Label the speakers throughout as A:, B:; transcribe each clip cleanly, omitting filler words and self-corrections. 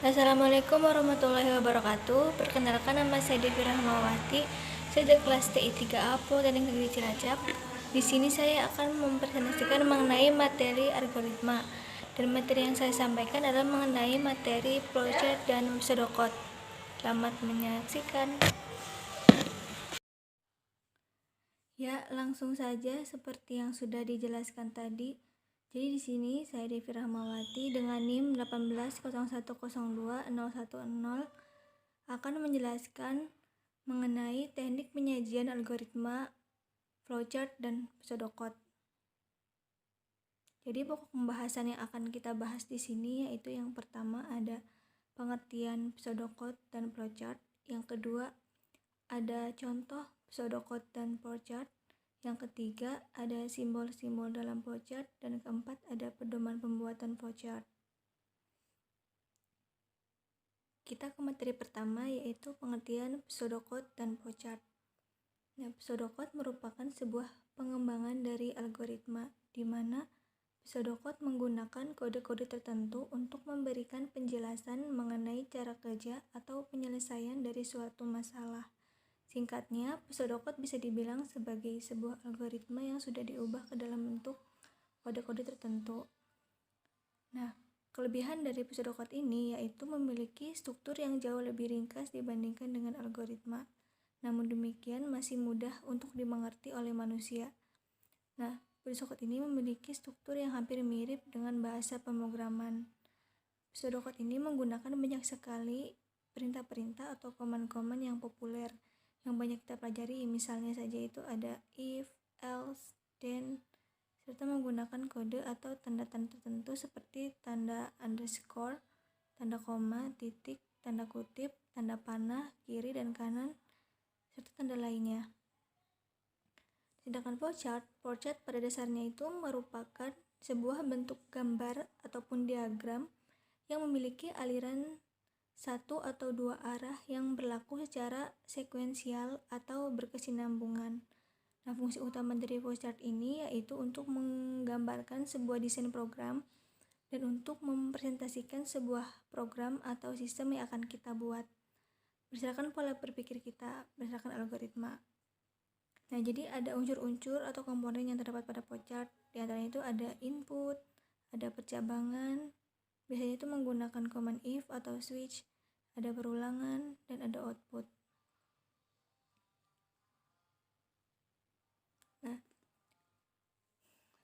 A: Assalamualaikum warahmatullahi wabarakatuh. Perkenalkan, nama saya Devi Rahmawati. Saya dari kelas TI 3A Teknik Negeri Cilacap. Di sini saya akan mempresentasikan mengenai materi algoritma. Dan materi yang saya sampaikan adalah mengenai materi flowchart dan pseudocode. Selamat menyaksikan. Ya, langsung saja seperti yang sudah dijelaskan tadi. Jadi di sini saya Devi Rahmawati dengan NIM 1801020110 akan menjelaskan mengenai teknik penyajian algoritma flowchart dan pseudocode. Jadi pokok pembahasan yang akan kita bahas di sini yaitu yang pertama ada pengertian pseudocode dan flowchart, yang kedua ada contoh pseudocode dan flowchart, yang ketiga ada simbol-simbol dalam flowchart, dan keempat ada pedoman pembuatan flowchart. Kita ke materi pertama yaitu pengertian pseudocode dan flowchart. Nah, pseudocode merupakan sebuah pengembangan dari algoritma di mana pseudocode menggunakan kode-kode tertentu untuk memberikan penjelasan mengenai cara kerja atau penyelesaian dari suatu masalah. Singkatnya, pseudocode bisa dibilang sebagai sebuah algoritma yang sudah diubah ke dalam bentuk kode-kode tertentu. Nah, kelebihan dari pseudocode ini yaitu memiliki struktur yang jauh lebih ringkas dibandingkan dengan algoritma. Namun demikian masih mudah untuk dimengerti oleh manusia. Nah, pseudocode ini memiliki struktur yang hampir mirip dengan bahasa pemrograman. Pseudocode ini menggunakan banyak sekali perintah-perintah atau command-command yang populer yang banyak kita pelajari, misalnya saja itu ada if, else, then, serta menggunakan kode atau tanda-tanda tertentu seperti tanda underscore, tanda koma, titik, tanda kutip, tanda panah, kiri dan kanan, serta tanda lainnya. Sedangkan flowchart pada dasarnya itu merupakan sebuah bentuk gambar ataupun diagram yang memiliki aliran satu atau dua arah yang berlaku secara sekuensial atau berkesinambungan. Nah, fungsi utama dari flowchart ini yaitu untuk menggambarkan sebuah desain program dan untuk mempresentasikan sebuah program atau sistem yang akan kita buat berdasarkan pola berpikir kita, berdasarkan algoritma. Nah, jadi ada unsur-unsur atau komponen yang terdapat pada flowchart. Di antaranya itu ada input, ada percabangan, biasanya itu menggunakan command if atau switch, ada perulangan, dan ada output. Nah,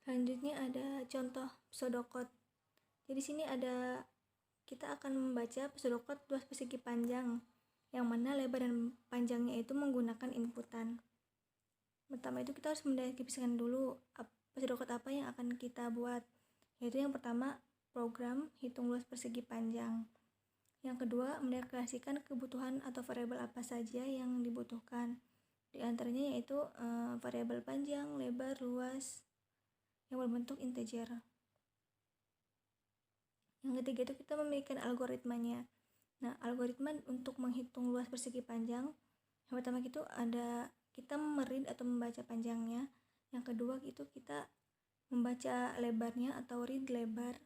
A: selanjutnya ada contoh pseudocode. Jadi sini ada kita akan membaca pseudocode luas persegi panjang, yang mana lebar dan panjangnya itu menggunakan inputan. Pertama itu kita harus mendefinisikan dulu pseudocode apa yang akan kita buat, yaitu yang pertama program hitung luas persegi panjang. Yang kedua, mendeklarasikan kebutuhan atau variabel apa saja yang dibutuhkan. Di antaranya yaitu variabel panjang, lebar, luas yang berbentuk integer. Yang ketiga itu kita memiliki algoritmanya. Nah, algoritma untuk menghitung luas persegi panjang, yang pertama itu ada kita meread atau membaca panjangnya. Yang kedua itu kita membaca lebarnya atau read lebar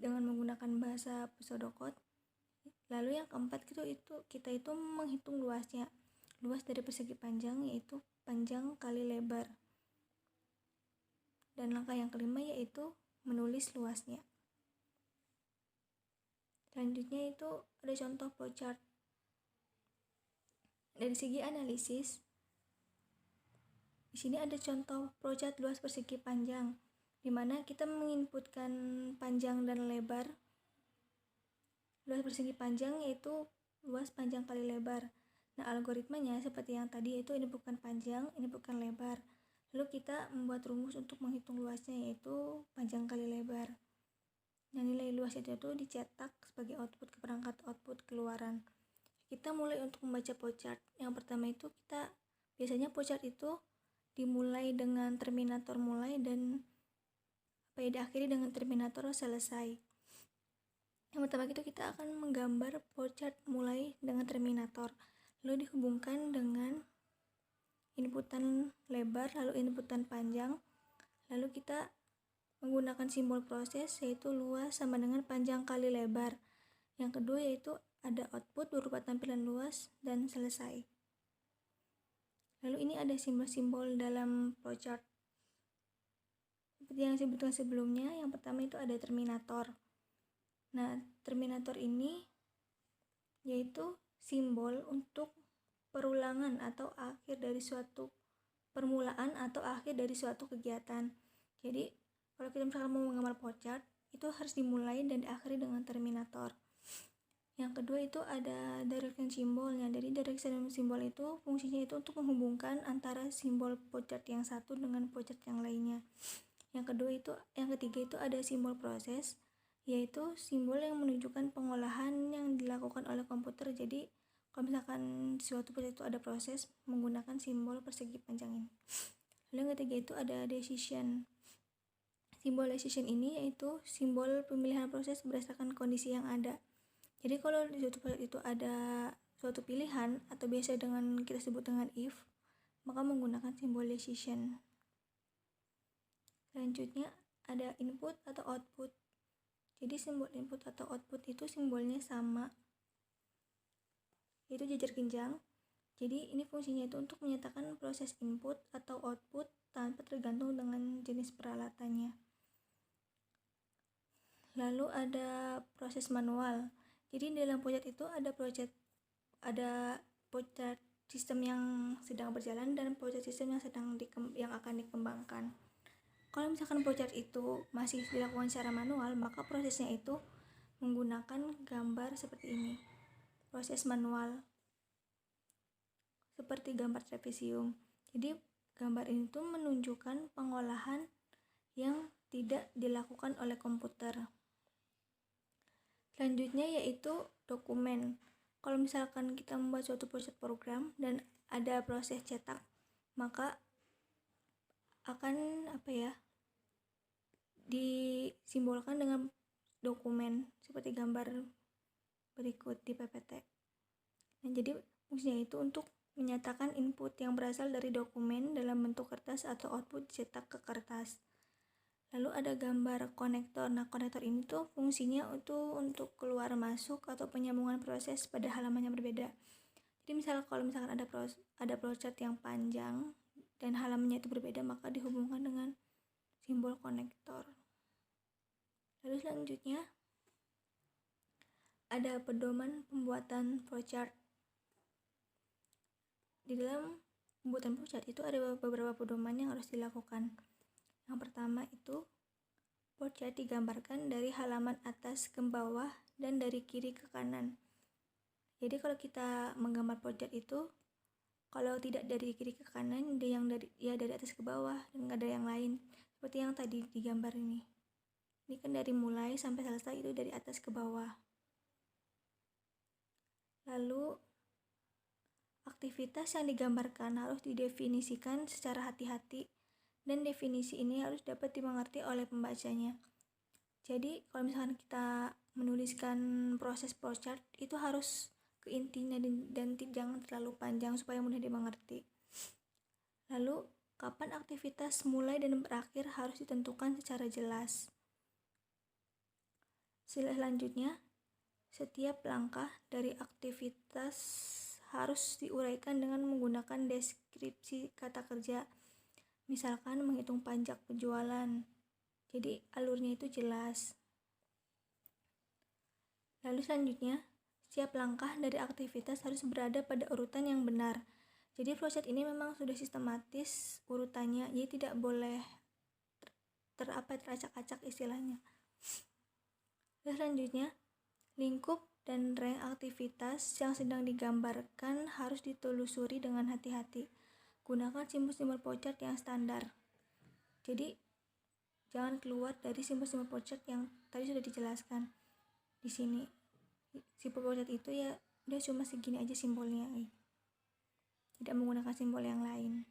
A: dengan menggunakan bahasa pseudocode. Lalu yang keempat itu kita itu menghitung luasnya. Luas dari persegi panjang yaitu panjang kali lebar. Dan langkah yang kelima yaitu menulis luasnya. Selanjutnya itu ada contoh flowchart. Dari segi analisis, di sini ada contoh flowchart luas persegi panjang, di mana kita menginputkan panjang dan lebar. Luas persegi panjang yaitu luas panjang kali lebar. Nah, algoritmanya seperti yang tadi yaitu ini bukan panjang, ini bukan lebar. Lalu kita membuat rumus untuk menghitung luasnya yaitu panjang kali lebar. Nah, nilai luas itu dicetak sebagai output ke perangkat output keluaran. Kita mulai untuk membaca flowchart. Yang pertama itu kita biasanya flowchart itu dimulai dengan terminator mulai dan diakhiri dengan terminator selesai. Yang pertama itu kita akan menggambar flowchart mulai dengan terminator, lalu dihubungkan dengan inputan lebar, lalu inputan panjang, lalu kita menggunakan simbol proses yaitu luas sama dengan panjang kali lebar. Yang kedua yaitu ada output berupa tampilan luas dan selesai. Lalu ini ada simbol-simbol dalam flowchart. Seperti yang disebutkan sebelumnya, yang pertama itu ada terminator. Nah, terminator ini yaitu simbol untuk perulangan atau akhir dari suatu permulaan atau akhir dari suatu kegiatan. Jadi, kalau kita misalkan mau menggambar flowchart, itu harus dimulai dan diakhiri dengan terminator. Yang kedua itu ada direction simbolnya. Jadi direction simbol itu fungsinya itu untuk menghubungkan antara simbol flowchart yang satu dengan flowchart yang lainnya. Yang ketiga itu ada simbol proses, yaitu simbol yang menunjukkan pengolahan yang dilakukan oleh komputer. Jadi kalau misalkan suatu proses itu ada proses menggunakan simbol persegi panjang ini. Lalu yang ketiga itu ada decision. Simbol decision ini yaitu simbol pemilihan proses berdasarkan kondisi yang ada. Jadi kalau di suatu proses itu ada suatu pilihan atau biasa dengan kita sebut dengan if, maka menggunakan simbol decision. Selanjutnya ada input atau output. Jadi simbol input atau output itu simbolnya sama, yaitu jajar genjang. Jadi ini fungsinya itu untuk menyatakan proses input atau output tanpa tergantung dengan jenis peralatannya. Lalu ada proses manual. Jadi di dalam flowchart itu ada flowchart sistem yang sedang berjalan dan flowchart sistem yang akan dikembangkan. Kalau misalkan flowchart itu masih dilakukan secara manual, maka prosesnya itu menggunakan gambar seperti ini. Proses manual seperti gambar trapesium. Jadi gambar ini tuh menunjukkan pengolahan yang tidak dilakukan oleh komputer. Selanjutnya yaitu dokumen. Kalau misalkan kita membuat suatu proses program dan ada proses cetak, maka akan disimbolkan dengan dokumen seperti gambar berikut di PPT. Nah, jadi fungsinya itu untuk menyatakan input yang berasal dari dokumen dalam bentuk kertas atau output dicetak ke kertas. Lalu ada gambar konektor. Nah, konektor ini tuh fungsinya untuk keluar masuk atau penyambungan proses pada halaman yang berbeda. Jadi kalau misalkan ada flowchart yang panjang dan halamannya itu berbeda, maka dihubungkan dengan simbol konektor. Lalu selanjutnya ada pedoman pembuatan flowchart. Di dalam pembuatan flowchart itu ada beberapa pedoman yang harus dilakukan. Yang pertama itu flowchart digambarkan dari halaman atas ke bawah dan dari kiri ke kanan. Jadi kalau kita menggambar flowchart itu, kalau tidak dari kiri ke kanan, dari atas ke bawah dan nggak ada yang lain. Seperti yang tadi digambar ini. Ini kan dari mulai sampai selesai itu dari atas ke bawah. Lalu aktivitas yang digambarkan harus didefinisikan secara hati-hati dan definisi ini harus dapat dimengerti oleh pembacanya. Jadi kalau misalkan kita menuliskan proses flowchart itu harus ke intinya dan jangan terlalu panjang supaya mudah dimengerti. Lalu kapan aktivitas mulai dan berakhir harus ditentukan secara jelas. Selanjutnya, setiap langkah dari aktivitas harus diuraikan dengan menggunakan deskripsi kata kerja. Misalkan menghitung pajak penjualan. Jadi alurnya itu jelas. Lalu selanjutnya, setiap langkah dari aktivitas harus berada pada urutan yang benar. Jadi flowchart ini memang sudah sistematis urutannya, jadi tidak boleh teracak-acak istilahnya. Dan selanjutnya, lingkup dan rank aktivitas yang sedang digambarkan harus ditelusuri dengan hati-hati. Gunakan simbol-simbol flowchart yang standar. Jadi jangan keluar dari simbol-simbol flowchart yang tadi sudah dijelaskan. Di sini simbol flowchart itu ya udah cuma segini aja simbolnya. Tidak menggunakan simbol yang lain.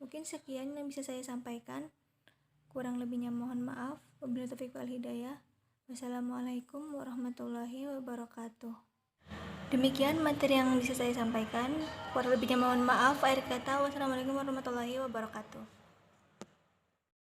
A: Mungkin sekian yang bisa saya sampaikan. Kurang lebihnya mohon maaf. Wabillahi taufiq wal hidayah. Wassalamualaikum warahmatullahi wabarakatuh. Demikian materi yang bisa saya sampaikan. Kurang lebihnya mohon maaf. Akhir kata, wassalamualaikum warahmatullahi wabarakatuh.